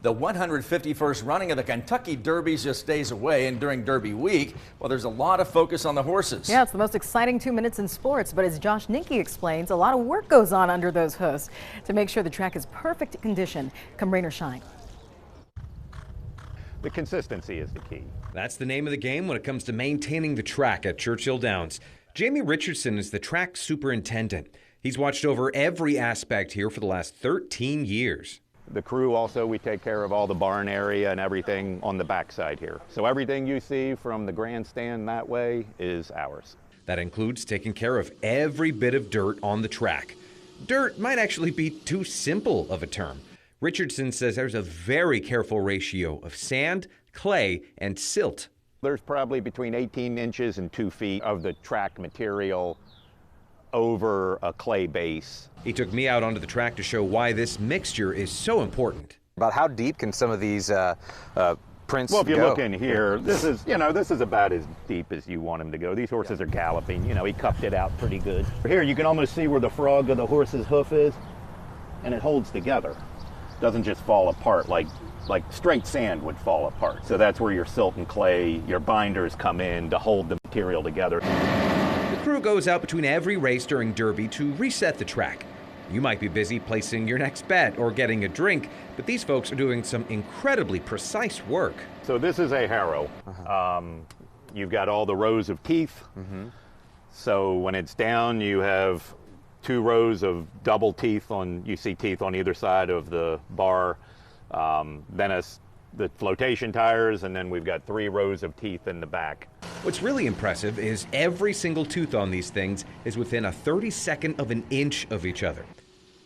The 151st running of the Kentucky Derby is just days away, and during Derby week, well, there's a lot of focus on the horses. Yeah, it's the most exciting 2 minutes in sports, but as Josh Ninke explains, a lot of work goes on under those hoofs to make sure the track is perfect condition, come rain or shine. The consistency is the key. That's the name of the game when it comes to maintaining the track at Churchill Downs. Jaime Richardson is the track superintendent. He's watched over every aspect here for the last 13 years. The crew also, we take care of all the barn area and everything on the backside here. So everything you see from the grandstand that way is ours. That includes taking care of every bit of dirt on the track. Dirt might actually be too simple of a term. Richardson says there's a very careful ratio of sand, clay, and silt. There's probably between 18 inches and 2 feet of the track material over a clay base. He took me out onto the track to show why this mixture is so important. About how deep can some of these prints Well, if you go? look in here, this is about as deep as you want them to go. These horses are galloping. He cupped it out pretty good. Here you can almost see where the frog of the horse's hoof is, and it holds together. Doesn't just fall apart like straight sand would fall apart. So that's where your silt and clay, your binders come in to hold the material together. The crew goes out between every race during Derby to reset the track. You might be busy placing your next bet or getting a drink, but these folks are doing some incredibly precise work. So this is a harrow. You've got all the rows of teeth. So when it's down, you have 2 rows of double teeth you see teeth on either side of the bar. Then it's the flotation tires, and then we've got 3 rows of teeth in the back. What's really impressive is every single tooth on these things is within a 32nd of an inch of each other.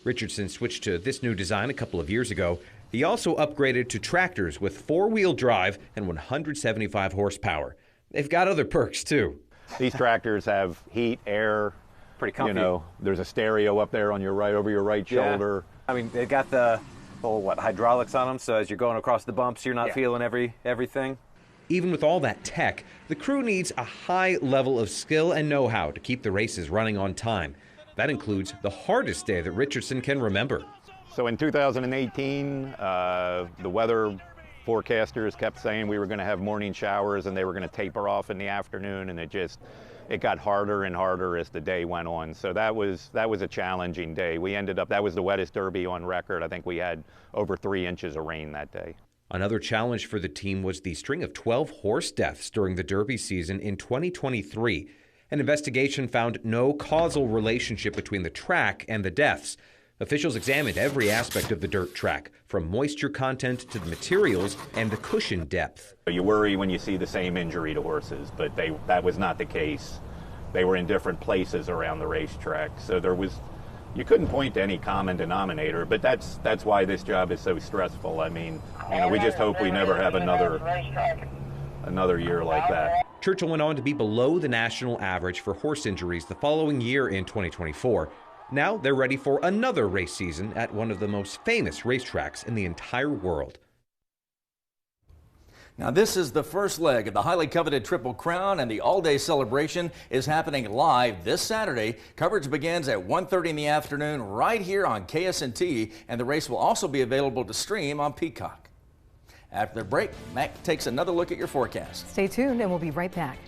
Richardson switched to this new design a couple of years ago. He also upgraded to tractors with 4-wheel drive and 175 horsepower. They've got other perks too. These tractors have heat, air. Pretty comfy. There's a stereo up there on your right, over your right shoulder. I mean, they've got the hydraulics on them, so as you're going across the bumps, you're not feeling everything. Even with all that tech, the crew needs a high level of skill and know-how to keep the races running on time. That includes the hardest day that Richardson can remember. So in 2018, the weather forecasters kept saying we were going to have morning showers and they were going to taper off in the afternoon, and it got harder and harder as the day went on. So that was a challenging day. That was the wettest Derby on record. I think we had over 3 inches of rain that day. Another challenge for the team was the string of 12 horse deaths during the Derby season in 2023. An investigation found no causal relationship between the track and the deaths. Officials examined every aspect of the dirt track, from moisture content to the materials and the cushion depth. You worry when you see the same injury to horses, but that was not the case. They were in different places around the racetrack, so you couldn't point to any common denominator, but that's why this job is so stressful. I mean, we just hope we never have another year like that. Churchill went on to be below the national average for horse injuries the following year in 2024. Now they're ready for another race season at one of the most famous racetracks in the entire world. Now, this is the first leg of the highly coveted Triple Crown, and the all-day celebration is happening live this Saturday. Coverage begins at 1:30 in the afternoon right here on KSNT, and the race will also be available to stream on Peacock. After the break, Mac takes another look at your forecast. Stay tuned and we'll be right back.